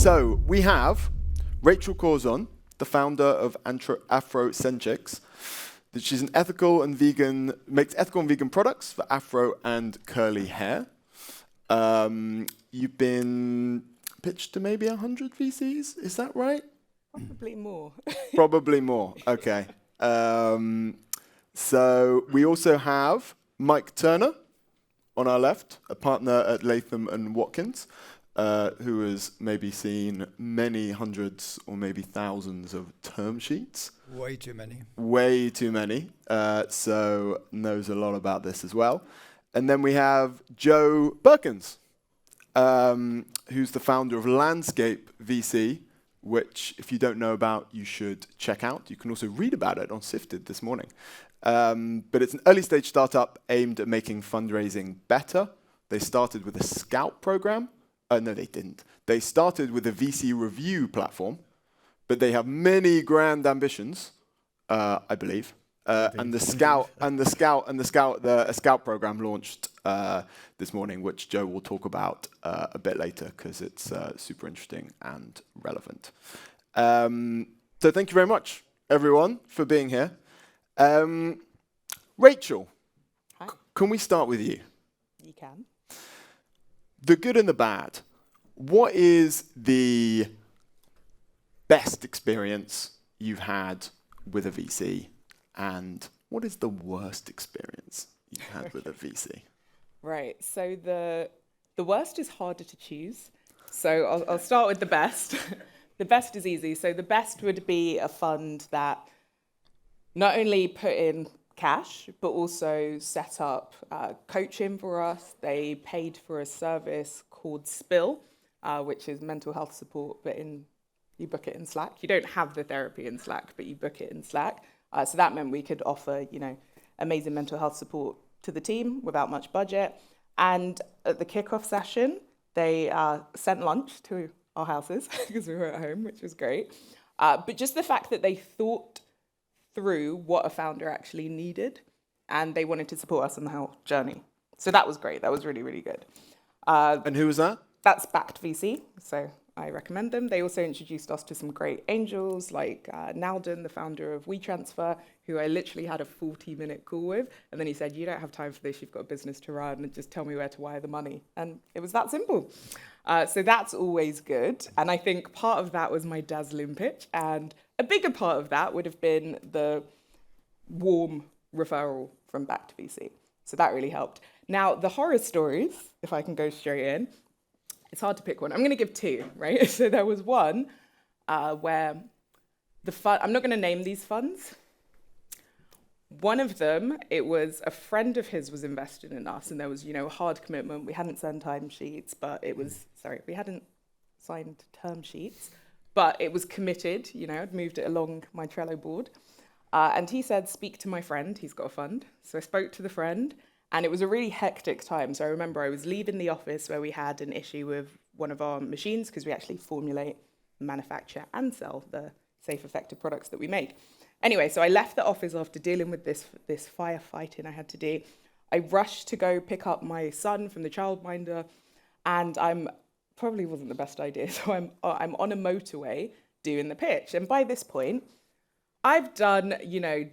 So we have Rachael Corson, the founder of Afrocenchix. She's an ethical and vegan, makes ethical and vegan products for afro and curly hair. You've been pitched to maybe 100 VCs, is that right? Probably more. Probably more, okay. So we also have Mike Turner on our left, a partner at Latham and Watkins, who has maybe seen many hundreds or maybe thousands of term sheets. Way too many. Way too many, so knows a lot about this as well. And then we have Joe Perkins, who's the founder of Landscape VC, which, if you don't know about, you should check out. You can also read about it on Sifted this morning. But it's an early-stage startup aimed at making fundraising better. They started with a Scout program. No, they didn't. They started with a VC review platform, but they have many grand ambitions, I believe. And the Scout program launched this morning, which Joe will talk about a bit later because it's super interesting and relevant. So thank you very much, everyone, for being here. Rachael, can we start with you? You can. The good and the bad. What is the best experience you've had with a VC, and what is the worst experience you've had with a VC? Right. So the worst is harder to choose. So I'll start with the best. The best is easy. So the best would be a fund that not only put in cash, but also set up coaching for us. They paid for a service called Spill, which is mental health support, but you book it in Slack. You don't have the therapy in Slack, but you book it in Slack. So that meant we could offer, amazing mental health support to the team without much budget. And at the kickoff session, they sent lunch to our houses because we were at home, which was great. But just the fact that they thought through what a founder actually needed, and they wanted to support us on the whole journey. So that was great. That was really, really good. And who was that? That's backed VC, so I recommend them. They also introduced us to some great angels like Nalden, the founder of WeTransfer, who I literally had a 40-minute call with. And then he said, you don't have time for this, you've got a business to run, and just tell me where to wire the money. And it was that simple. So that's always good. And I think part of that was my dazzling pitch. And a bigger part of that would have been the warm referral from backed VC. So that really helped. Now, the horror stories, if I can go straight in, it's hard to pick one. I'm going to give two, right? So there was one where the fund, I'm not going to name these funds. One of them, it was a friend of his was invested in us, and there was, hard commitment. We hadn't signed time sheets, but we hadn't signed term sheets, but it was committed, I'd moved it along my Trello board. And he said, speak to my friend, he's got a fund. So I spoke to the friend, and it was a really hectic time. So I remember I was leaving the office where we had an issue with one of our machines, because we actually formulate, manufacture, and sell the safe, effective products that we make. Anyway, so I left the office after dealing with this firefighting I had to do. I rushed to go pick up my son from the childminder, and probably wasn't the best idea. So I'm on a motorway doing the pitch. And by this point, I've done,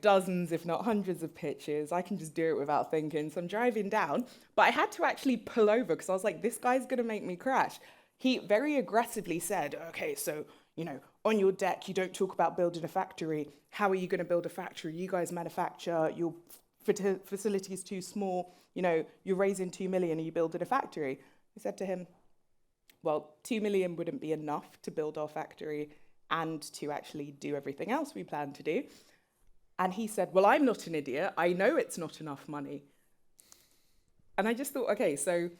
dozens, if not hundreds of pitches. I can just do it without thinking. So I'm driving down, but I had to actually pull over because I was like, this guy's going to make me crash. He very aggressively said, okay, so, on your deck, you don't talk about building a factory. How are you going to build a factory? You guys manufacture, your facility is too small. You're raising 2 million, are you building a factory? I said to him, well, 2 million wouldn't be enough to build our factory and to actually do everything else we plan to do. And he said, well, I'm not an idiot. I know it's not enough money. And I just thought, okay, so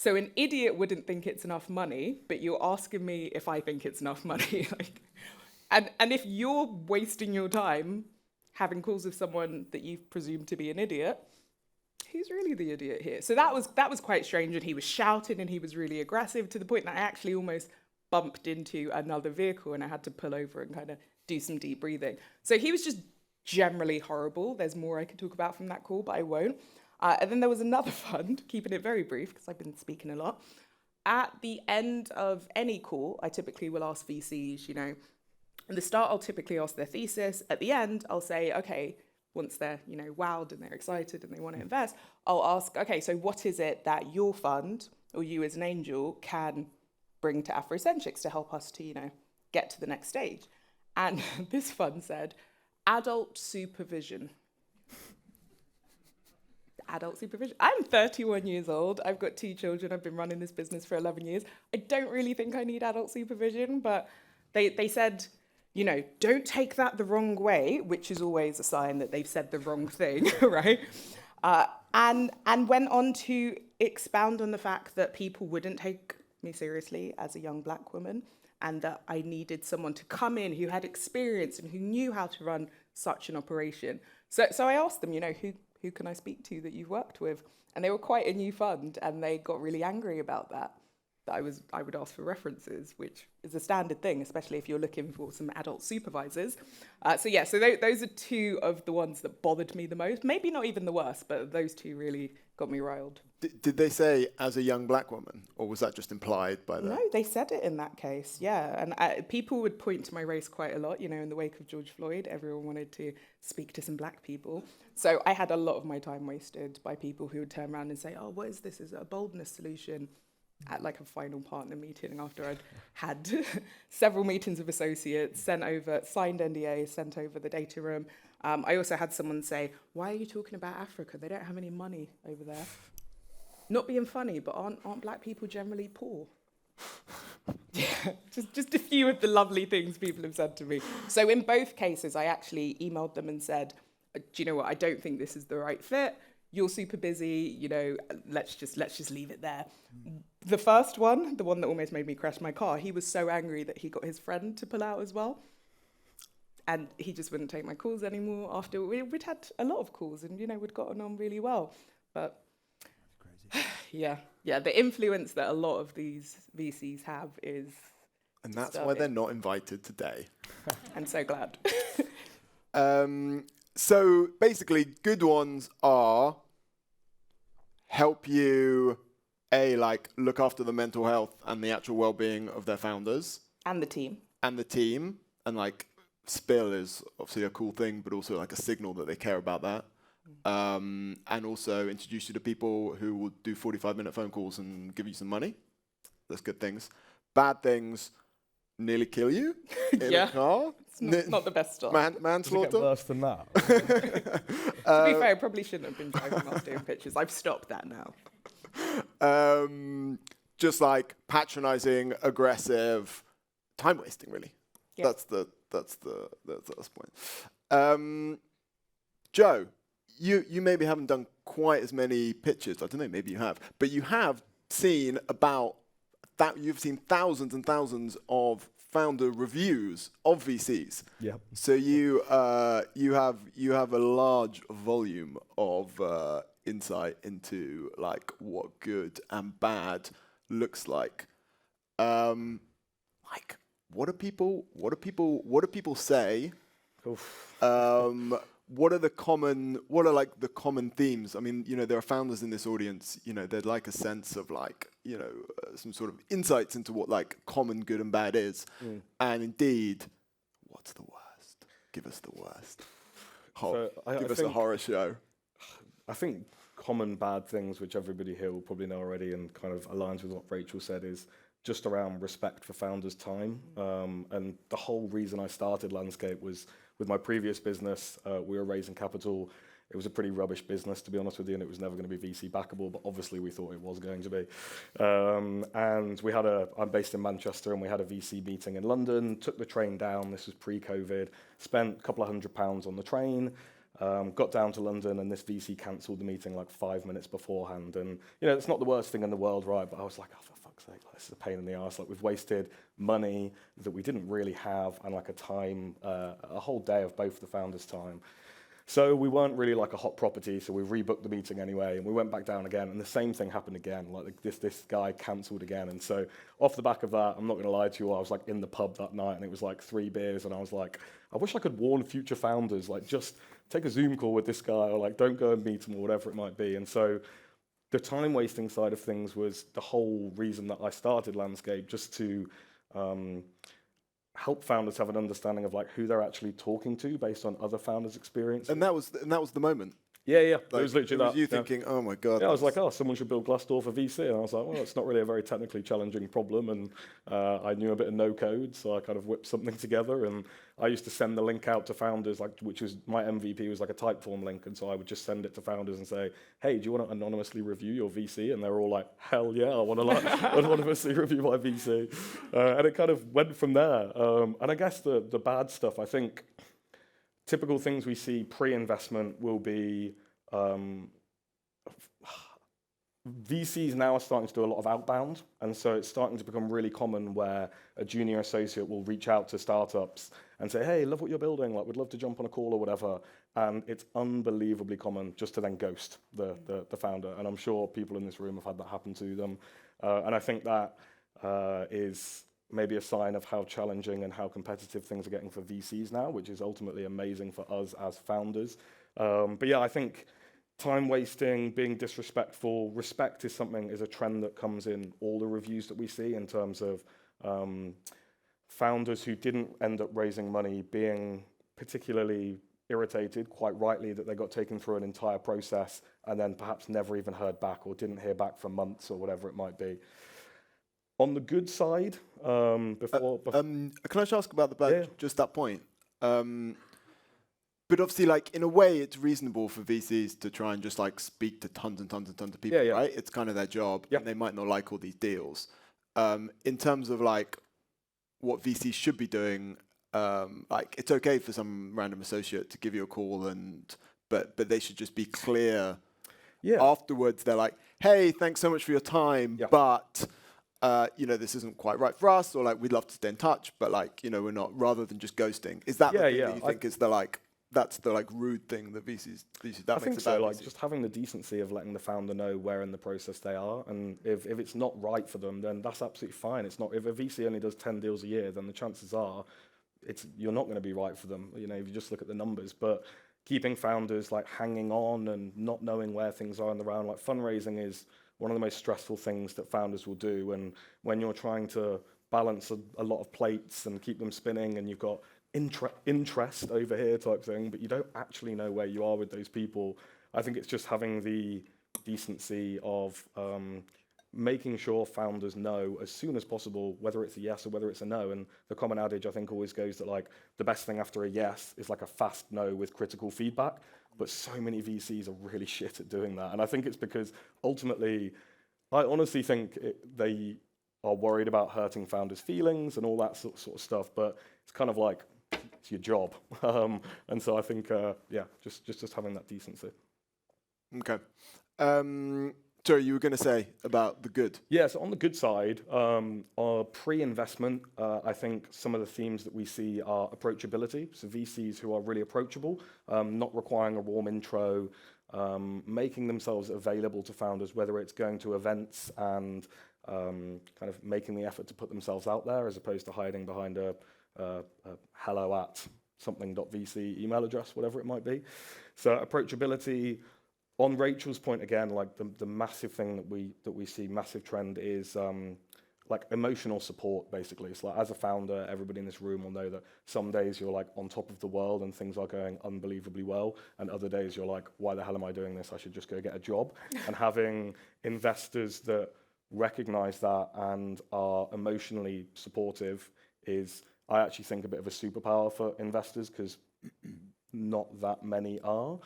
an idiot wouldn't think it's enough money, but you're asking me if I think it's enough money. And if you're wasting your time having calls with someone that you've presumed to be an idiot, who's really the idiot here? So that was quite strange, and he was shouting and he was really aggressive to the point that I actually almost bumped into another vehicle and I had to pull over and kind of do some deep breathing. So he was just generally horrible. There's more I could talk about from that call, but I won't. And then there was another fund, keeping it very brief because I've been speaking a lot. at the end of any call, I typically will ask VCs, at the start, I'll typically ask their thesis. At the end, I'll say, okay, once they're, wowed and they're excited and they want to invest, I'll ask, okay, so what is it that your fund or you as an angel can bring to Afrocenchix to help us to, get to the next stage? And this fund said, adult supervision. Adult supervision. I'm 31 years old. I've got 2 children. I've been running this business for 11 years. I don't really think I need adult supervision, but they said, don't take that the wrong way, which is always a sign that they've said the wrong thing, right? And went on to expound on the fact that people wouldn't take me seriously as a young black woman, and that I needed someone to come in who had experience and who knew how to run such an operation. So I asked them, who can I speak to that you've worked with? And they were quite a new fund, and they got really angry about that I would ask for references, which is a standard thing, especially if you're looking for some adult supervisors. So those are 2 of the ones that bothered me the most. Maybe not even the worst, but those 2 really got me riled. Did they say as a young black woman, or was that just implied by that? No, they said it in that case, yeah. And people would point to my race quite a lot. In the wake of George Floyd, everyone wanted to speak to some black people. So I had a lot of my time wasted by people who would turn around and say, oh, what is this? Is it a boldness solution? At like a final partner meeting after I'd had several meetings with associates, signed NDA, sent over the data room. I also had someone say, why are you talking about Africa? They don't have any money over there. Not being funny, but aren't black people generally poor? Yeah, just a few of the lovely things people have said to me. So in both cases, I actually emailed them and said, do you know what? I don't think this is the right fit. You're super busy, let's just leave it there. The first one, the one that almost made me crash my car, he was so angry that he got his friend to pull out as well. And he just wouldn't take my calls anymore after we'd had a lot of calls and, we'd gotten on really well. But that's crazy. Yeah, the influence that a lot of these VCs have is And that's disturbing. Why they're not invited today. I'm so glad. So basically, good ones are help you, look after the mental health and the actual well-being of their founders. And the team. And spill is obviously a cool thing, but also a signal that they care about that. And also introduce you to people who will do 45-minute phone calls and give you some money. That's good things. Bad things, nearly kill you in a car. It's not the best start. Manslaughter. Does it get worse than that? To be fair, I probably shouldn't have been driving whilst doing pitches. I've stopped that now. Just patronizing, aggressive, time wasting. Really, yep. That's the point. Joe, you maybe haven't done quite as many pitches. I don't know, maybe you have, but you have seen about that. You've seen thousands and thousands of founder reviews of VCs. Yeah. So you have a large volume of insight into what good and bad looks like. What do people say? Oof. What are the common themes? I mean, there are founders in this audience. They'd like a sense of some sort of insights into what common good and bad is. And indeed, what's the worst? Give us the worst. Give us a horror show. I think common bad things, which everybody here will probably know already, and kind of aligns with what Rachael said, is just around respect for founders' time. And the whole reason I started Landscape was with my previous business. We were raising capital. It was a pretty rubbish business, to be honest with you, and it was never going to be VC backable, but obviously we thought it was going to be. And I'm based in Manchester, and we had a VC meeting in London, took the train down. This was pre-COVID, spent a couple of £100 on the train, got down to London, and this VC cancelled the meeting 5 minutes beforehand. And, it's not the worst thing in the world, right? But I was like, oh, for fuck's sake, this is a pain in the arse. We've wasted money that we didn't really have, and a whole day of both the founders' time. So we weren't really a hot property, so we rebooked the meeting anyway, and we went back down again, and the same thing happened again. This guy cancelled again, and so off the back of that, I'm not going to lie to you, I was in the pub that night, and it was 3 beers, and I was like, I wish I could warn future founders, just take a Zoom call with this guy, or don't go and meet him, or whatever it might be. And so the time wasting side of things was the whole reason that I started Landscape, just to help founders have an understanding of like who they're actually talking to based on other founders' experiences. And that was the moment. Yeah, Like, it was literally it was that. you thinking, oh my god. Yeah, I was like, oh, someone should build Glassdoor for VC. And I was like, well, it's not really a very technically challenging problem. And I knew a bit of no code, so I kind of whipped something together. And I used to send the link out to founders, like, which was my MVP was like a Typeform link. And so I would just send it to founders and say, hey, do you want to anonymously review your VC? And they were all like, hell yeah, I want to like anonymously review my VC. And it kind of went from there. And I guess the bad stuff, I think, typical things we see pre-investment will be VCs now are starting to do a lot of outbound, and so it's starting to become really common where a junior associate will reach out to startups and say, hey, love what you're building, like, would love to jump on a call or whatever, and it's unbelievably common just to then ghost the founder, and I'm sure people in this room have had that happen to them, and I think that is maybe a sign of how challenging and how competitive things are getting for VCs now, which is ultimately amazing for us as founders. But yeah, I think time wasting, being disrespectful, respect is a trend that comes in all the reviews that we see in terms of founders who didn't end up raising money being particularly irritated, quite rightly, that they got taken through an entire process and then perhaps never even heard back or didn't hear back for months or whatever it might be. On the good side, can I just ask about just that point? But obviously, like, in a way, it's reasonable for VCs to try and just like speak to tons and tons and tons of people, right? It's kind of their job, and they might not like all these deals. In terms of like what VCs should be doing, like, it's okay for some random associate to give you a call, but they should just be clear. Afterwards, they're like, hey, thanks so much for your time, but this isn't quite right for us, or like, we'd love to stay in touch, but like, we're not, rather than just ghosting. Is that the thing that you think is the like, that's the like rude thing that VCs I think so, like just having the decency of letting the founder know where in the process they are, and if it's not right for them, then that's absolutely fine. It's not, if a VC only does 10 deals a year, then the chances are you're not going to be right for them, if you just look at the numbers. But keeping founders like hanging on and not knowing where things are in the round, like fundraising is one of the most stressful things that founders will do, and when you're trying to balance a lot of plates and keep them spinning, and you've got interest over here type thing, but you don't actually know where you are with those people. I think it's just having the decency of making sure founders know as soon as possible whether it's a yes or whether it's a no. And the common adage, I think, always goes that like the best thing after a yes is like a fast no with critical feedback. But so many VCs are really shit at doing that. And I think it's because ultimately, I honestly think they are worried about hurting founders' feelings and all that sort of stuff. But it's kind of like, it's your job. And so I think, just having that decency. Okay. Sorry, you were going to say about the good. Yeah, so on the good side, our pre-investment, I think some of the themes that we see are approachability. So VCs who are really approachable, not requiring a warm intro, making themselves available to founders, whether it's going to events and kind of making the effort to put themselves out there as opposed to hiding behind a hello@something.vc email address, whatever it might be. So approachability. On Rachel's point again, like the massive thing that we see, massive trend is like emotional support. Basically, it's like as a founder, everybody in this room will know that some days you're like on top of the world and things are going unbelievably well, and other days you're like, why the hell am I doing this? I should just go get a job. And having investors that recognize that and are emotionally supportive is, I actually think, a bit of a superpower for investors, because not that many are.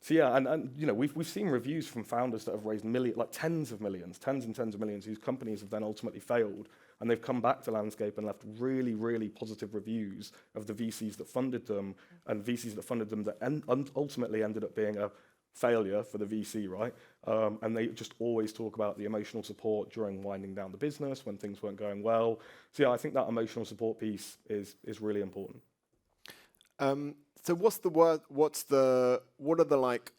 So yeah, and we've seen reviews from founders that have raised tens and tens of millions, whose companies have then ultimately failed, and they've come back to Landscape and left really, really positive reviews of the VCs that funded them, and VCs that funded them that ultimately ended up being a failure for the VC, right? And they just always talk about the emotional support during winding down the business when things weren't going well. So yeah, I think that emotional support piece is really important. So what are the like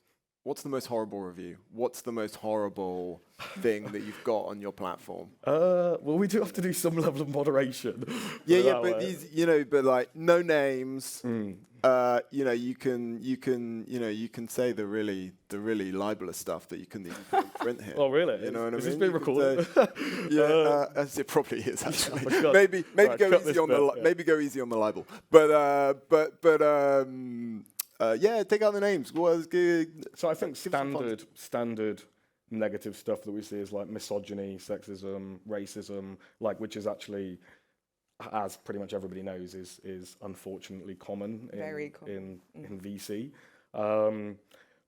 What's the most horrible review? What's the most horrible thing that you've got on your platform? Well, we do have to do some level of moderation. Yeah, but these, but like no names. You can say the really libelous stuff that you couldn't even put in print here. Oh, really? You know what I mean? Is this being recorded? As it probably is actually. Oh, maybe right, go easy on maybe go easy on the libel. Yeah, take out the names. So I think standard negative stuff that we see is like misogyny, sexism, racism, like which is actually, as pretty much everybody knows, is unfortunately common in VC.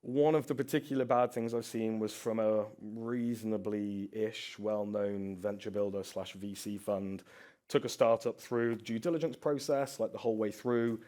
One of the particular bad things I've seen was from a reasonably-ish, well-known venture builder / VC fund. Took a startup through the due diligence process, like the whole way through.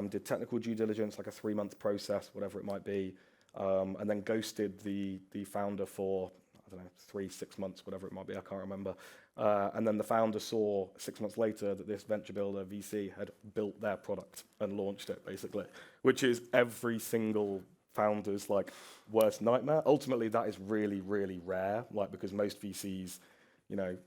Did technical due diligence, like a 3-month process, whatever it might be, and then ghosted the founder for, I don't know, 3-6 months, whatever it might be, I can't remember. And then the founder saw 6 months later that this venture builder VC had built their product and launched it, basically, which is every single founder's like worst nightmare. Ultimately, that is really, really rare, like because most VCs,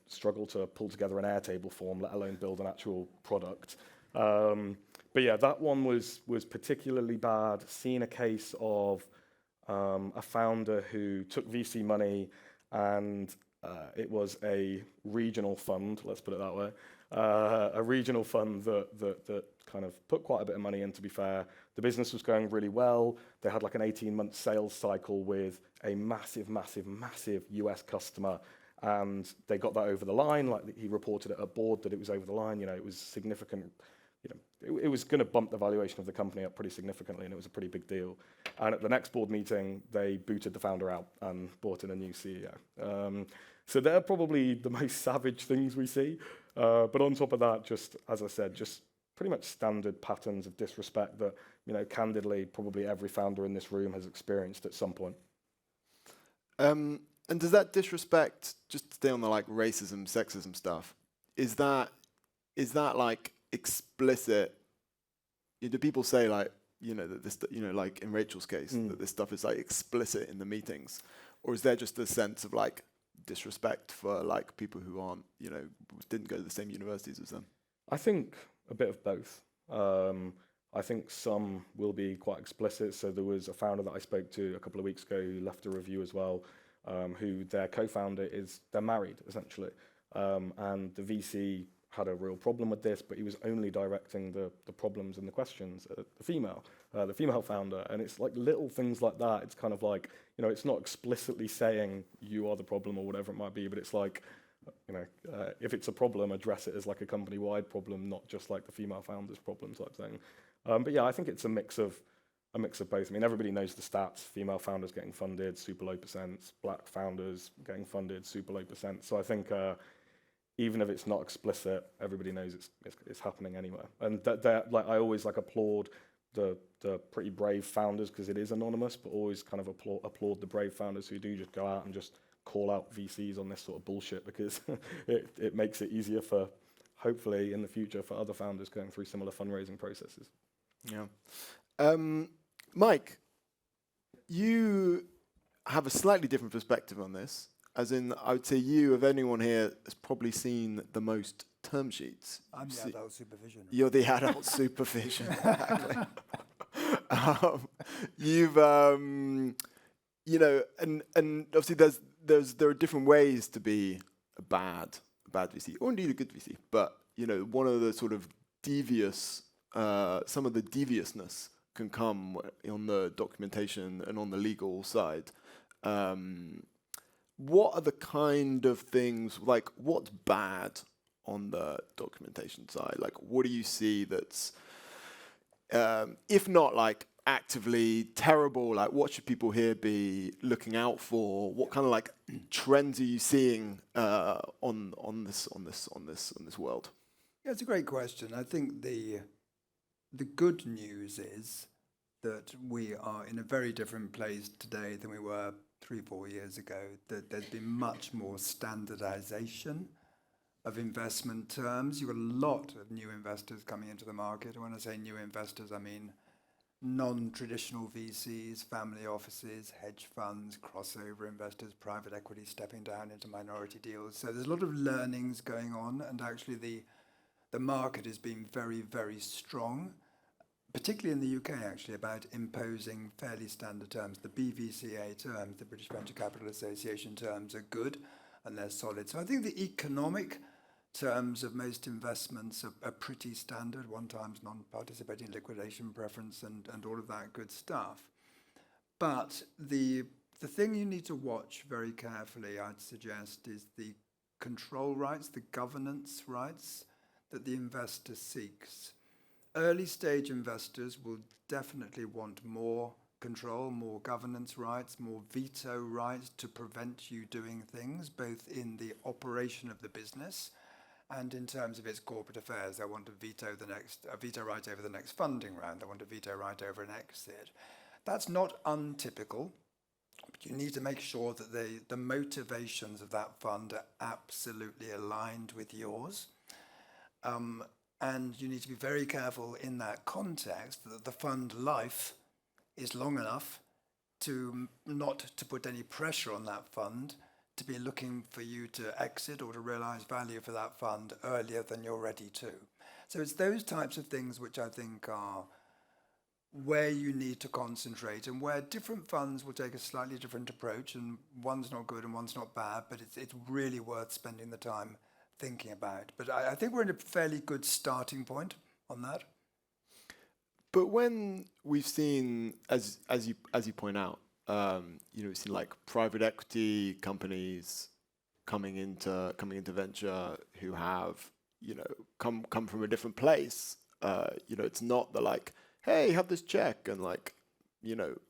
struggle to pull together an Airtable form, let alone build an actual product. But yeah, that one was particularly bad. Seen a case of a founder who took VC money and it was a regional fund, let's put it that way, a regional fund that kind of put quite a bit of money in, to be fair. The business was going really well. They had like an 18-month sales cycle with a massive US customer, and they got that over the line. Like he reported at a board that it was over the line. It was significant. It was going to bump the valuation of the company up pretty significantly, and it was a pretty big deal. And at the next board meeting, they booted the founder out and brought in a new CEO. So they're probably the most savage things we see. But on top of that, just as I said, just pretty much standard patterns of disrespect that, candidly, probably every founder in this room has experienced at some point. And does that disrespect, just to stay on the like racism, sexism stuff, is that like explicit? Do people say like, that this, like in Rachel's case, that this stuff is like explicit in the meetings, or is there just a sense of like disrespect for like people who aren't, didn't go to the same universities as them? I think a bit of both. I think some will be quite explicit. So there was a founder that I spoke to a couple of weeks ago who left a review as well, who their co-founder they're married essentially, and the VC had a real problem with this, but he was only directing the problems and the questions at the female founder. And it's like little things like that. It's kind of like, it's not explicitly saying you are the problem or whatever it might be, but it's like, if it's a problem, address it as like a company-wide problem, not just like the female founder's problem type thing. But yeah, I think it's a mix of both. I mean, everybody knows the stats. Female founders getting funded, super low %. Black founders getting funded, super low %. So I think even if it's not explicit, everybody knows it's happening anywhere. And like I always like applaud the pretty brave founders because it is anonymous, but always kind of applaud the brave founders who do just go out and just call out VCs on this sort of bullshit, because it makes it easier for, hopefully in the future, for other founders going through similar fundraising processes. Yeah. Mike, you have a slightly different perspective on this. As in, I would say you, of anyone here, has probably seen the most term sheets. I'm the adult supervision. You're the adult supervision, exactly. You've, and obviously there are different ways to be a bad VC, or indeed a good VC. But one of the sort of some of the deviousness can come on the documentation and on the legal side. What are the kind of things, like what's bad on the documentation side? Like what do you see that's, if not like actively terrible, like what should people here be looking out for? What kind of like trends are you seeing on this world? Yeah, it's a great question. I think the good news is that we are in a very different place today than we were 3-4 years ago, that there's been much more standardization of investment terms. You've got a lot of new investors coming into the market. And when I say new investors, I mean non-traditional VCs, family offices, hedge funds, crossover investors, private equity stepping down into minority deals. So there's a lot of learnings going on, and actually the market has been very, very strong, particularly in the UK actually, about imposing fairly standard terms. The BVCA terms, the British Venture Capital Association terms, are good and they're solid. So I think the economic terms of most investments are pretty standard, 1 times non-participating liquidation preference and all of that good stuff. But the thing you need to watch very carefully, I'd suggest, is the control rights, the governance rights that the investor seeks. Early stage investors will definitely want more control, more governance rights, more veto rights to prevent you doing things, both in the operation of the business and in terms of its corporate affairs. They want to veto a veto right over the next funding round. They want a veto right over an exit. That's not untypical, but you need to make sure that the motivations of that fund are absolutely aligned with yours. And you need to be very careful in that context that the fund life is long enough to not to put any pressure on that fund to be looking for you to exit or to realize value for that fund earlier than you're ready to. So it's those types of things which I think are where you need to concentrate, and where different funds will take a slightly different approach, and one's not good and one's not bad, but it's really worth spending the time thinking about. But I think we're in a fairly good starting point on that. But when we've seen, as you point out, we've seen like private equity companies coming into venture who have come from a different place. It's not the like, hey, have this check and like,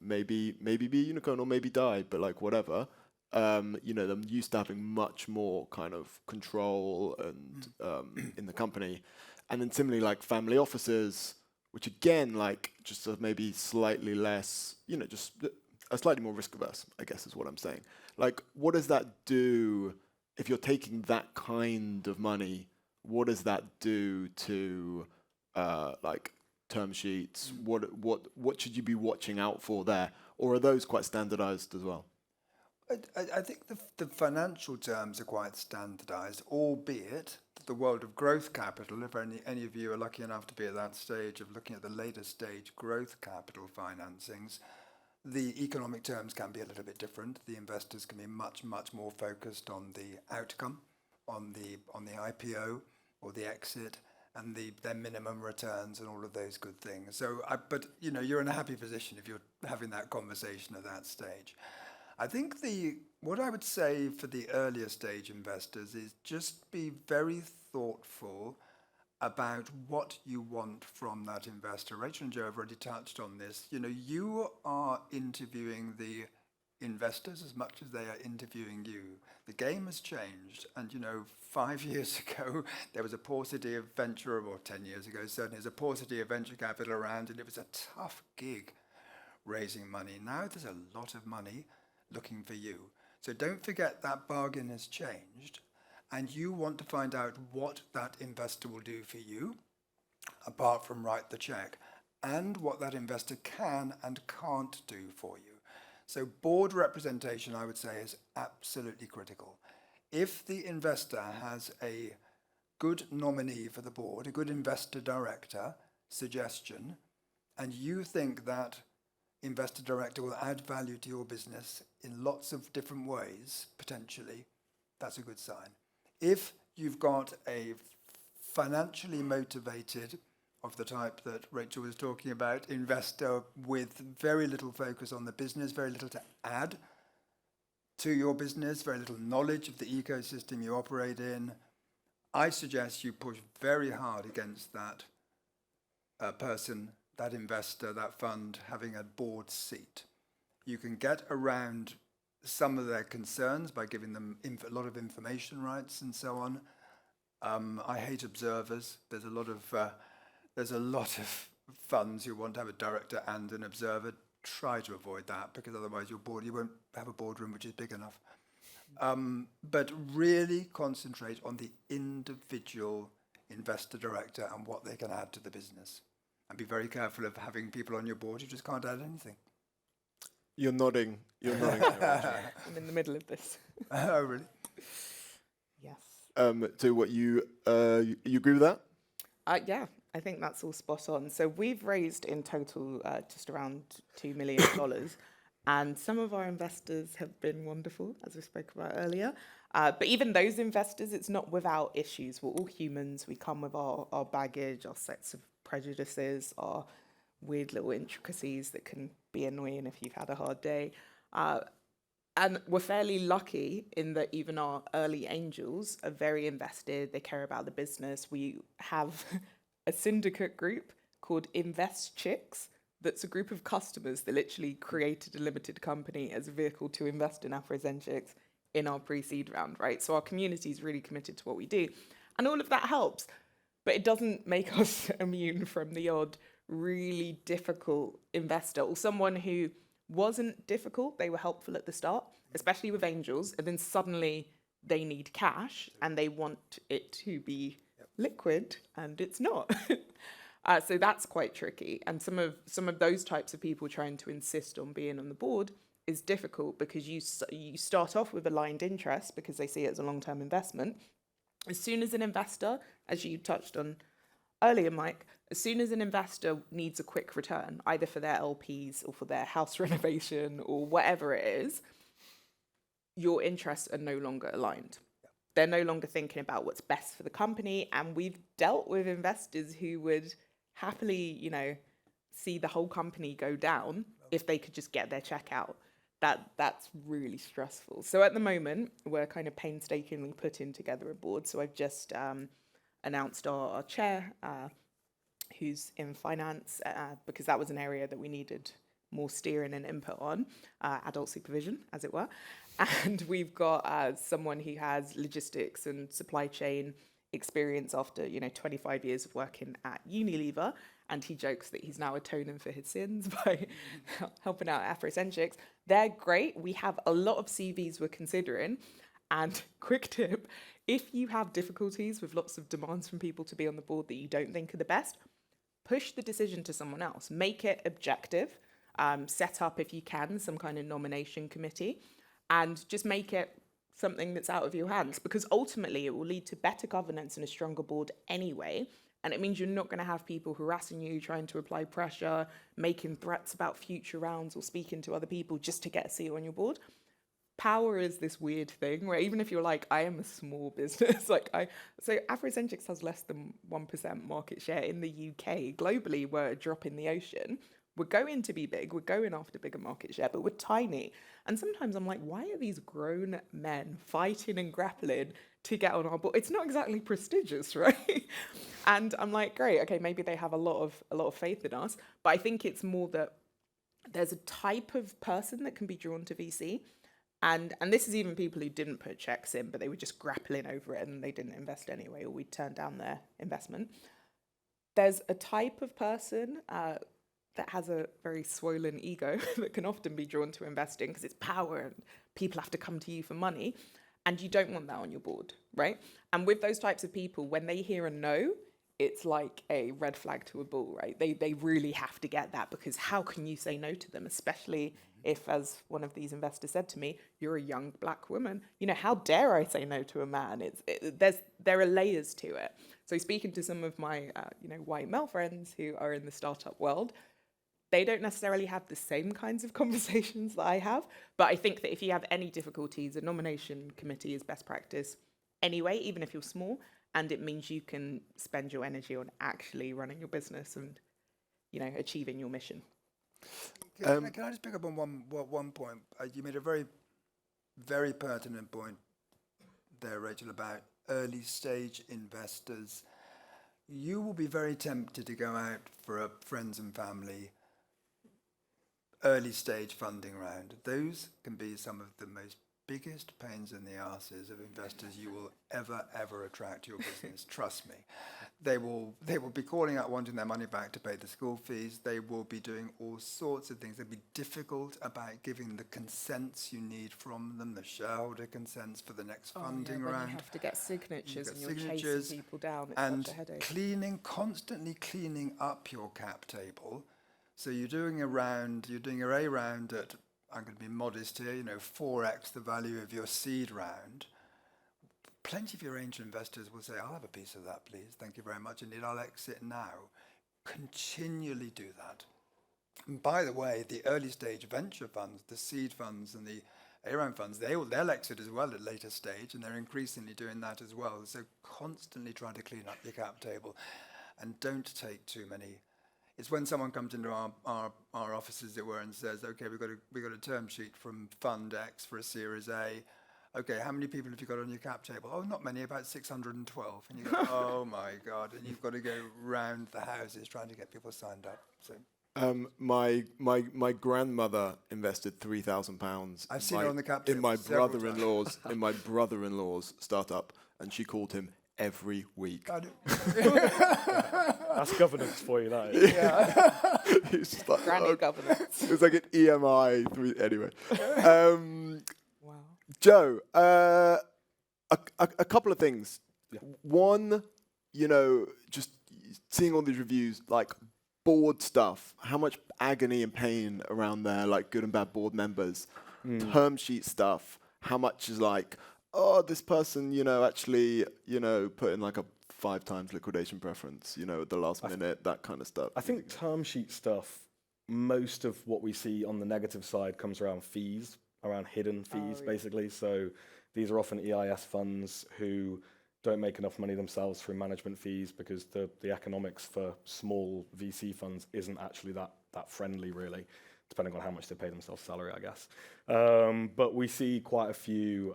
maybe be a unicorn or maybe die, but like whatever. Them used to having much more kind of control and in the company, and then similarly like family offices, which again like just maybe slightly less, just a slightly more risk averse, I guess is what I'm saying. Like, what does that do if you're taking that kind of money? What does that do to like term sheets? What should you be watching out for there, or are those quite standardized as well? I think the financial terms are quite standardized, albeit that the world of growth capital, if any of you are lucky enough to be at that stage of looking at the later stage growth capital financings, the economic terms can be a little bit different. The investors can be much, much more focused on the outcome, on the IPO or the exit, and their minimum returns and all of those good things. So, but you're in a happy position if you're having that conversation at that stage. I think what I would say for the earlier stage investors is just be very thoughtful about what you want from that investor. Rachael and Joe have already touched on this. You are interviewing the investors as much as they are interviewing you. The game has changed, and 5 years ago there was a paucity of venture, or 10 years ago certainly, there's a paucity of venture capital around, and it was a tough gig raising money. Now there's a lot of money looking for you. So don't forget that bargain has changed, and you want to find out what that investor will do for you, apart from write the check, and what that investor can and can't do for you. So board representation, I would say, is absolutely critical. If the investor has a good nominee for the board, a good investor director suggestion, and you think that investor director will add value to your business in lots of different ways, potentially, that's a good sign. If you've got a financially motivated, of the type that Rachael was talking about, investor with very little focus on the business, very little to add to your business, very little knowledge of the ecosystem you operate in, I suggest you push very hard against that person, that investor, that fund having a board seat. You can get around some of their concerns by giving them a lot of information rights and so on. I hate observers. There's a lot of funds who want to have a director and an observer. Try to avoid that, because otherwise you won't have a boardroom which is big enough. But really concentrate on the individual investor director and what they can add to the business. And be very careful of having people on your board who just can't add anything. You're nodding. You're nodding. I'm in the middle of this. Oh, really? Yes. So what you agree with that? Yeah, I think that's all spot on. So we've raised in total just around $2 million. And some of our investors have been wonderful, as we spoke about earlier. But even those investors, it's not without issues. We're all humans. We come with our baggage, our sets of prejudices, our weird little intricacies that can be annoying if you've had a hard day. And we're fairly lucky in that even our early angels are very invested. They care about the business. We have a syndicate group called Investchix. That's a group of customers that literally created a limited company as a vehicle to invest in Afrocenchix in our pre-seed round, right? So our community is really committed to what we do. And all of that helps, but it doesn't make us immune from the odd really difficult investor or someone who wasn't difficult. They were helpful at the start, especially with angels, and then suddenly they need cash and they want it to be liquid and it's not. So that's quite tricky. And some of those types of people trying to insist on being on the board is difficult because you start off with aligned interests because they see it as a long-term investment. As soon as an investor, as you touched on earlier, Mike, as soon as an investor needs a quick return, either for their LPs or for their house renovation or whatever it is, your interests are no longer aligned. They're no longer thinking about what's best for the company. And we've dealt with investors who would happily, see the whole company go down if they could just get their check out. That's really stressful. So at the moment, we're kind of painstakingly putting together a board. So I've just announced our chair, who's in finance, because that was an area that we needed more steering and input on, adult supervision, as it were. And we've got someone who has logistics and supply chain experience after 25 years of working at Unilever, and he jokes that he's now atoning for his sins by helping out Afrocenchix. They're great. We have a lot of CVs we're considering, and quick tip, if you have difficulties with lots of demands from people to be on the board that you don't think are the best, push the decision to someone else. Make it objective. Set up, if you can, some kind of nomination committee, and just make it something that's out of your hands, because ultimately it will lead to better governance and a stronger board anyway. And it means you're not going to have people harassing you, trying to apply pressure, making threats about future rounds or speaking to other people just to get a seat on your board. Power is this weird thing where even if you're like, I am a small business, so Afrocenchix has less than 1% market share in the UK. Globally, we're a drop in the ocean. We're going to be big. We're going after bigger market share, but we're tiny. And sometimes I'm like, why are these grown men fighting and grappling to get on our board? It's not exactly prestigious, right? And I'm like, great, okay, maybe they have a lot of faith in us, but I think it's more that there's a type of person that can be drawn to VC. And this is even people who didn't put checks in, but they were just grappling over it and they didn't invest anyway, or we turned down their investment. There's a type of person that has a very swollen ego that can often be drawn to investing because it's power and people have to come to you for money. And you don't want that on your board, right? And with those types of people, when they hear a no, it's like a red flag to a bull, right? They really have to get that, because how can you say no to them, especially if, as one of these investors said to me, you're a young black woman. How dare I say no to a man? There are layers to it. So speaking to some of my white male friends who are in the startup world, they don't necessarily have the same kinds of conversations that I have. But I think that if you have any difficulties, a nomination committee is best practice anyway, even if you're small. And it means you can spend your energy on actually running your business and, achieving your mission. Can I just pick up on one point? You made a very, very pertinent point there, Rachael, about early stage investors. You will be very tempted to go out for a friends and family early stage funding round. Those can be some of the most biggest pains in the arses of investors you will ever attract to your business. Trust me. They will be calling out wanting their money back to pay the school fees. They will be doing all sorts of things. They'll be difficult about giving the consents you need from them, the shareholder consents for the next funding when round. you have to get signatures and you're signatures, chasing people down. It's and such a headache. constantly cleaning up your cap table. So you're doing your A round at, I'm going to be modest here, 4x the value of your seed round. Plenty of your angel investors will say, I'll have a piece of that, please. Thank you very much indeed. I'll exit now. Continually do that. And by the way, the early stage venture funds, the seed funds and the A-round funds, they'll exit as well at a later stage, and they're increasingly doing that as well. So constantly try to clean up your cap table and don't take too many. It's when someone comes into our offices, as it were, and says, okay, we've got a term sheet from Fund X for a Series A. Okay, how many people have you got on your cap table? Oh, not many, about 612. And you go, oh my God, and you've got to go round the houses trying to get people signed up. So my grandmother invested £3,000. I've seen her on the cap table in my several brother-in-law's startup, and she called him every week. That's governance for you, that is. Yeah. It's just like, Granny governance. It's like an EMI. Anyway. Wow. Joe, a couple of things. Yeah. One, just seeing all these reviews, like board stuff, how much agony and pain around there, like good and bad board members, term sheet stuff, how much is like, oh, this person, actually, put in like a 5 times liquidation preference, at the last minute, that kind of stuff. I think term sheet stuff, most of what we see on the negative side comes around fees, around hidden fees, basically. So these are often EIS funds who don't make enough money themselves through management fees because the economics for small VC funds isn't actually that friendly, really, depending on how much they pay themselves salary, I guess. But we see quite a few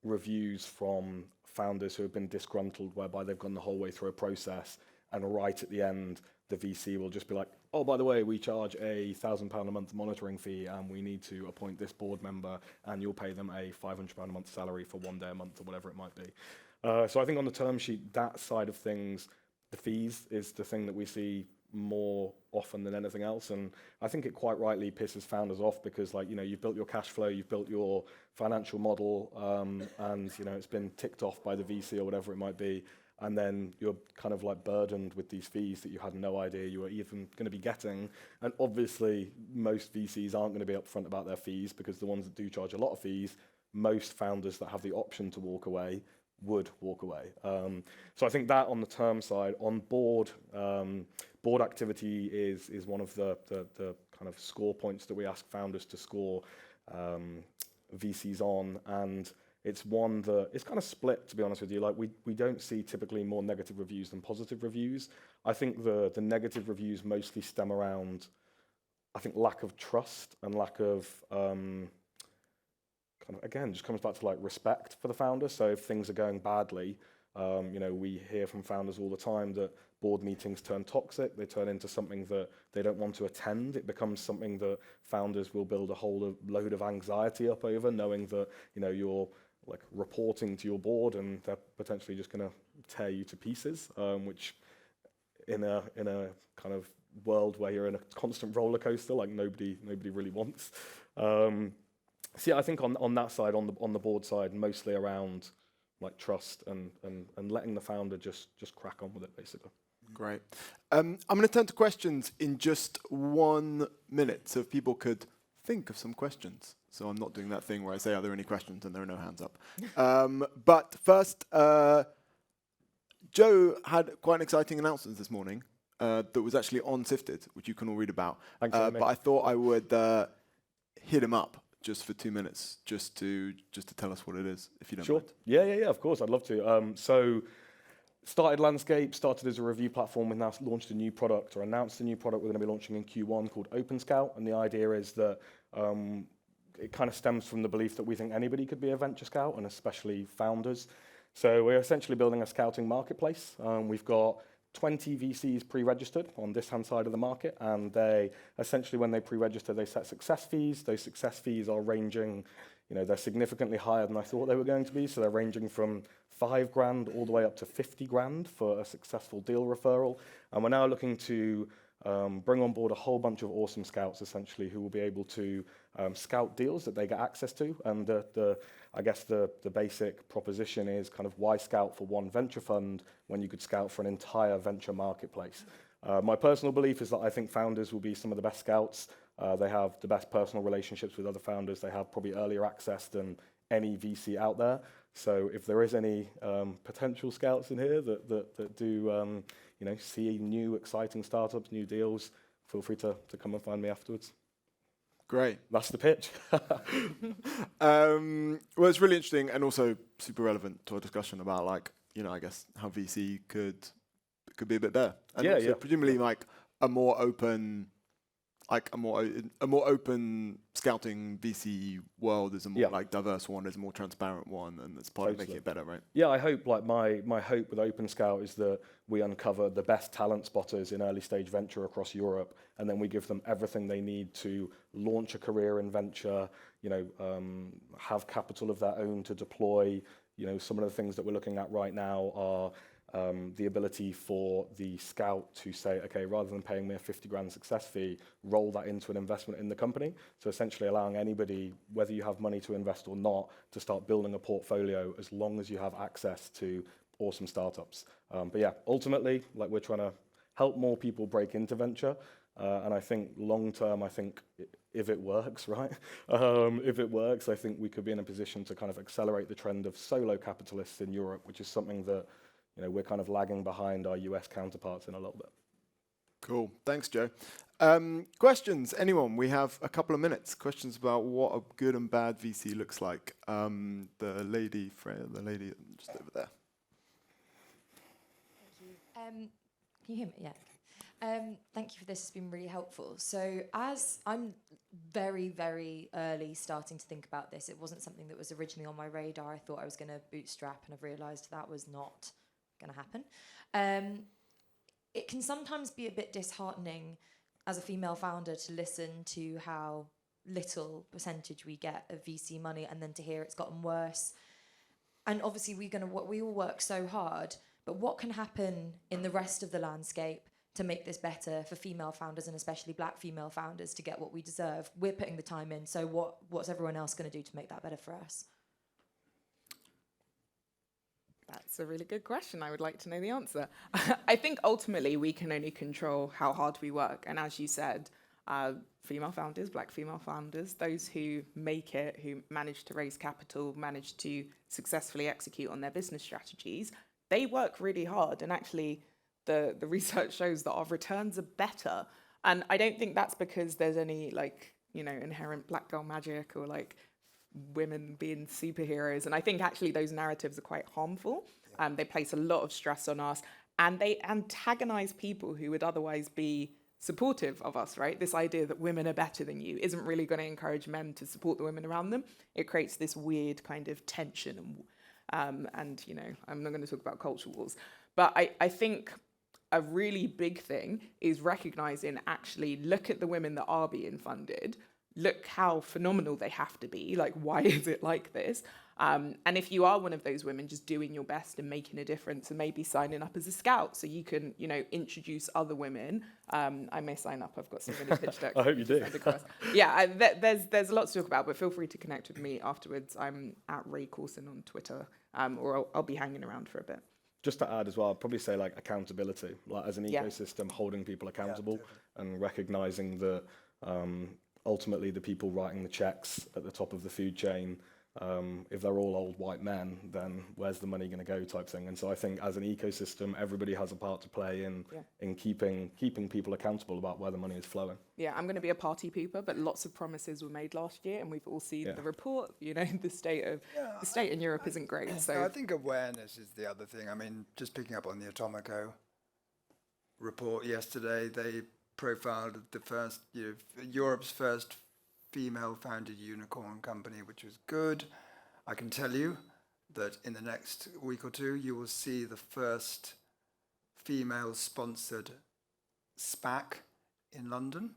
reviews from founders who have been disgruntled, whereby they've gone the whole way through a process, and right at the end, the VC will just be like, oh, by the way, we charge a £1,000 a month monitoring fee, and we need to appoint this board member, and you'll pay them a £500 a month salary for 1 day a month, or whatever it might be. So I think on the term sheet, that side of things, the fees is the thing that we see more often than anything else, and I think it quite rightly pisses founders off because, you've built your cash flow, you've built your financial model, and it's been ticked off by the VC or whatever it might be, and then you're kind of burdened with these fees that you had no idea you were even going to be getting. And obviously, most VCs aren't going to be upfront about their fees because the ones that do charge a lot of fees, most founders that have the option to walk away would walk away. So I think that on the term side, on board activity is one of the kind of score points that we ask founders to score VCs on, and it's one that it's kind of split, to be honest with you. We don't see typically more negative reviews than positive reviews. I think the negative reviews mostly stem around, I think, lack of trust and lack of again, just comes back to respect for the founder. So if things are going badly, we hear from founders all the time that board meetings turn toxic. They turn into something that they don't want to attend. It becomes something that founders will build a whole load of anxiety up over, knowing that you're reporting to your board and they're potentially just going to tear you to pieces. Which in a kind of world where you're in a constant roller coaster, nobody really wants. So yeah, I think on that side, on the board side, mostly around trust and letting the founder just crack on with it, basically. Great. I'm going to turn to questions in just 1 minute, so if people could think of some questions. So I'm not doing that thing where I say, are there any questions, and there are no hands up. But first, Joe had quite an exciting announcement this morning that was actually on Sifted, which you can all read about. Thanks, but I thought I would hit him up just for 2 minutes, just to tell us what it is, if you don't mind. Yeah, of course, I'd love to. So started Landscape, started as a review platform. We've now launched a new product, or announced a new product we're going to be launching in Q1 called Open Scout. And the idea is that it kind of stems from the belief that we think anybody could be a venture scout, and especially founders. So we're essentially building a scouting marketplace. We've got 20 VCs pre-registered on this hand side of the market, and they essentially, when they pre-register, they set success fees. Those success fees are ranging, they're significantly higher than I thought they were going to be. So they're ranging from $5,000 all the way up to $50,000 for a successful deal referral. And we're now looking to bring on board a whole bunch of awesome scouts, essentially, who will be able to scout deals that they get access to. And I guess the basic proposition is kind of why scout for one venture fund when you could scout for an entire venture marketplace. My personal belief is that I think founders will be some of the best scouts. They have the best personal relationships with other founders. They have probably earlier access than any VC out there. So if there is any potential scouts in here that do see new exciting startups, new deals, feel free to come and find me afterwards. Great. That's the pitch. Well, it's really interesting and also super relevant to our discussion about I guess how VC could be a bit better. And also presumably a more open scouting VC world is a more diverse one, is a more transparent one, and that's part of making it better, right? Yeah, I hope my hope with Open Scout is that we uncover the best talent spotters in early stage venture across Europe, and then we give them everything they need to launch a career in venture, have capital of their own to deploy. Some of the things that we're looking at right now are the ability for the scout to say, okay, rather than paying me a $50,000 success fee, roll that into an investment in the company. So essentially allowing anybody, whether you have money to invest or not, to start building a portfolio as long as you have access to awesome startups. But yeah, ultimately, we're trying to help more people break into venture. And I think long term, if it works, right? If it works, I think we could be in a position to kind of accelerate the trend of solo capitalists in Europe, which is something that we're kind of lagging behind our US counterparts in a little bit. Cool. Thanks, Joe. Questions? Anyone? We have a couple of minutes. Questions about what a good and bad VC looks like. The lady just over there. Thank you. Can you hear me? Yeah. Thank you for this. It's been really helpful. So as I'm very, very early starting to think about this, it wasn't something that was originally on my radar. I thought I was going to bootstrap, and I've realised that was not going to happen. It can sometimes be a bit disheartening as a female founder to listen to how little percentage we get of VC money, and then to hear it's gotten worse. And obviously we all work so hard, but what can happen in the rest of the landscape to make this better for female founders, and especially black female founders, to get what we deserve? We're putting the time in, so what's everyone else going to do to make that better for us? That's a really good question. I would like to know the answer. I think ultimately we can only control how hard we work. And as you said, female founders, black female founders, those who make it, who manage to raise capital, manage to successfully execute on their business strategies, they work really hard. And actually, the research shows that our returns are better. And I don't think that's because there's any inherent black girl magic or women being superheroes. And I think actually those narratives are quite harmful. They place a lot of stress on us, and they antagonize people who would otherwise be supportive of us, right? This idea that women are better than you isn't really going to encourage men to support the women around them. It creates this weird kind of tension. And I'm not going to talk about culture wars, but I think a really big thing is recognizing, actually, look at the women that are being funded. Look how phenomenal they have to be. Why is it like this? And if you are one of those women, just doing your best and making a difference, and maybe signing up as a scout so you can, introduce other women. I may sign up. I've got some really pitch decks. I hope you do. Yeah, there's a lot to talk about, but feel free to connect with me afterwards. I'm at Corson on Twitter, or I'll be hanging around for a bit. Just to add as well, I'd probably say accountability, as an ecosystem, holding people accountable and recognizing that ultimately the people writing the checks at the top of the food chain, if they're all old white men, then where's the money going to go, type thing. And so I think as an ecosystem, everybody has a part to play in keeping people accountable about where the money is flowing. Yeah, I'm going to be a party pooper, but lots of promises were made last year, and we've all seen the report. The state in Europe isn't great. So I think awareness is the other thing. I mean, just picking up on the Atomico report yesterday, they profiled the first, Europe's first female-founded unicorn company, which was good. I can tell you that in the next week or two, you will see the first female-sponsored SPAC in London.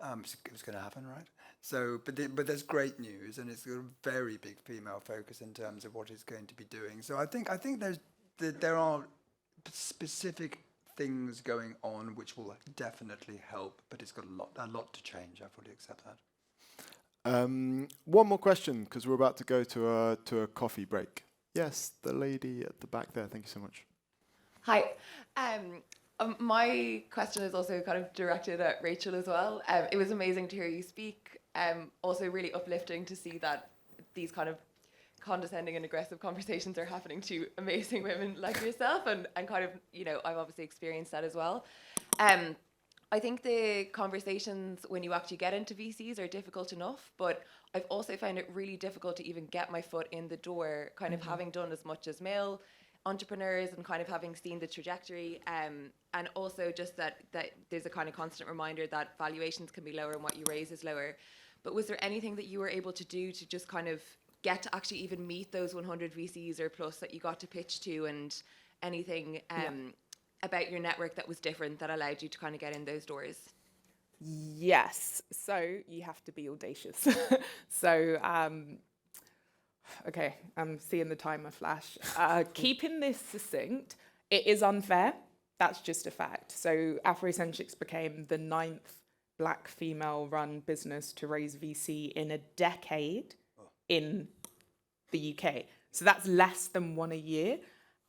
It's going to happen, right? So, but there's great news, and it's got a very big female focus in terms of what it's going to be doing. So I think there are specific things going on which will definitely help, but it's got a lot to change. I fully accept that. One more question, because we're about to go to a coffee break. Yes, the lady at the back there. Thank you so much. Hi. My question is also kind of directed at Rachael as well. It was amazing to hear you speak. Also really uplifting to see that these kind of condescending and aggressive conversations are happening to amazing women like yourself, and kind of, I've obviously experienced that as well. I think the conversations when you actually get into VCs are difficult enough, but I've also found it really difficult to even get my foot in the door, kind of having done as much as male entrepreneurs and kind of having seen the trajectory, and also just that there's a kind of constant reminder that valuations can be lower and what you raise is lower. But was there anything that you were able to do to just kind of get to actually even meet those 100 VCs or plus that you got to pitch to, and anything about your network that was different that allowed you to kind of get in those doors? Yes. So you have to be audacious. So, okay, I'm seeing the timer flash. Keeping this succinct, it is unfair. That's just a fact. So Afrocenchix became the 9th Black female-run business to raise VC in a decade in the UK. So that's less than one a year.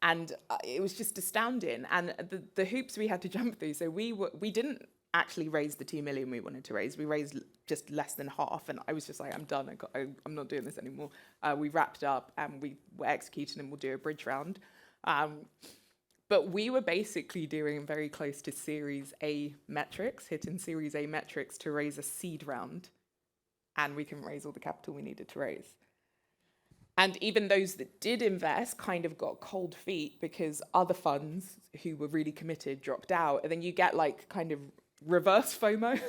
And it was just astounding. And the hoops we had to jump through. So we didn't actually raise the 2 million we wanted to raise. We raised just less than half. And I was just like, I'm done. I'm not doing this anymore. We wrapped up and we were executing, and we'll do a bridge round. But we were basically doing very close to Series A metrics, hitting Series A metrics to raise a seed round. And we couldn't raise all the capital we needed to raise. And even those that did invest kind of got cold feet because other funds who were really committed dropped out. And then you get like kind of reverse FOMO.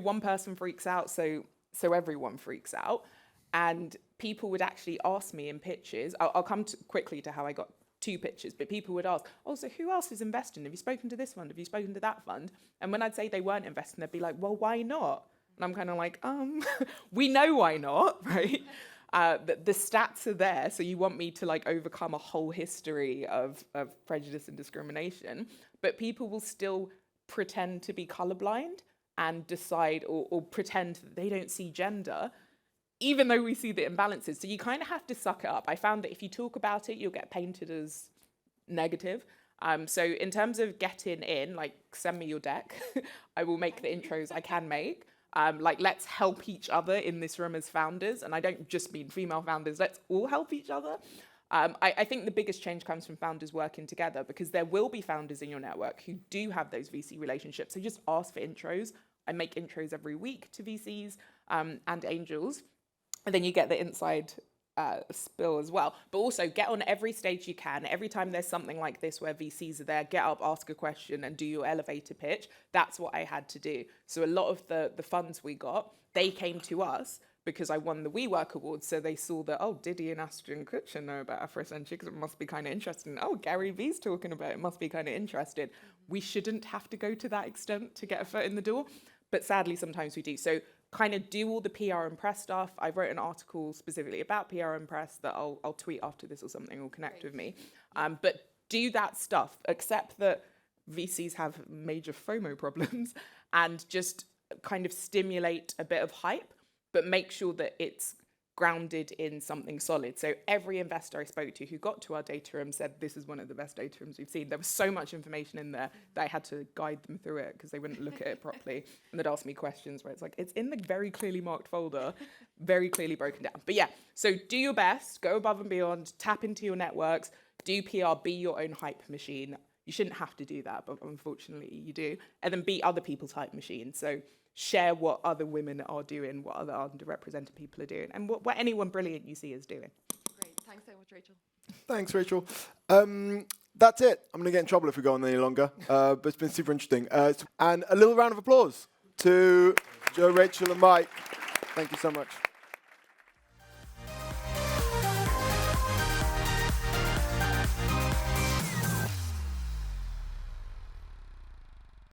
One person freaks out, so everyone freaks out. And people would actually ask me in pitches, I'll come quickly to how I got 2 pitches, but people would ask, so who else is investing? Have you spoken to this fund? Have you spoken to that fund? And when I'd say they weren't investing, they'd be like, well, why not? And I'm kind of like, we know why not, right? The stats are there, so you want me to like overcome a whole history of prejudice and discrimination, but people will still pretend to be colorblind and decide or pretend that they don't see gender, even though we see the imbalances. So you kind of have to suck it up. I found that if you talk about it, you'll get painted as negative. So in terms of getting in, like, send me your deck. I will make the intros I can make. Let's help each other in this room as founders. And I don't just mean female founders. Let's all help each other. I think the biggest change comes from founders working together, because there will be founders in your network who do have those VC relationships. So just ask for intros. I make intros every week to VCs and angels. And then you get the inside spill as well. But also get on every stage you can. Every time there's something like this where VCs are there, get up, ask a question and do your elevator pitch. That's what I had to do. So a lot of the funds we got, they came to us because I won the WeWork Awards. So they saw that, Diddy and Ashton Kutcher know about Afrocenchix. It must be kind of interesting. Gary Vee's talking about it. It must be kind of interesting. We shouldn't have to go to that extent to get a foot in the door. But sadly, sometimes we do. So kind of do all the PR and press stuff. I wrote an article specifically about PR and press that I'll tweet after this or something, or connect with me. But do that stuff. Accept that VCs have major FOMO problems and just kind of stimulate a bit of hype, but make sure that it's grounded in something solid. So every investor I spoke to who got to our data room said, this is one of the best data rooms we've seen. There was so much information in there that I had to guide them through it because they wouldn't look at it properly. And they'd ask me questions where it's like, it's in the very clearly marked folder, very clearly broken down. But yeah, so do your best, go above and beyond, tap into your networks, do PR, be your own hype machine. You shouldn't have to do that, but unfortunately you do. And then be other people's hype machines. So share what other women are doing, what other underrepresented people are doing, and what anyone brilliant you see is doing. Great. Thanks so much, Rachael. Thanks, Rachael. That's it. I'm going to get in trouble if we go on any longer, but it's been super interesting. And a little round of applause to Joe, Rachael, and Mike. Thank you so much.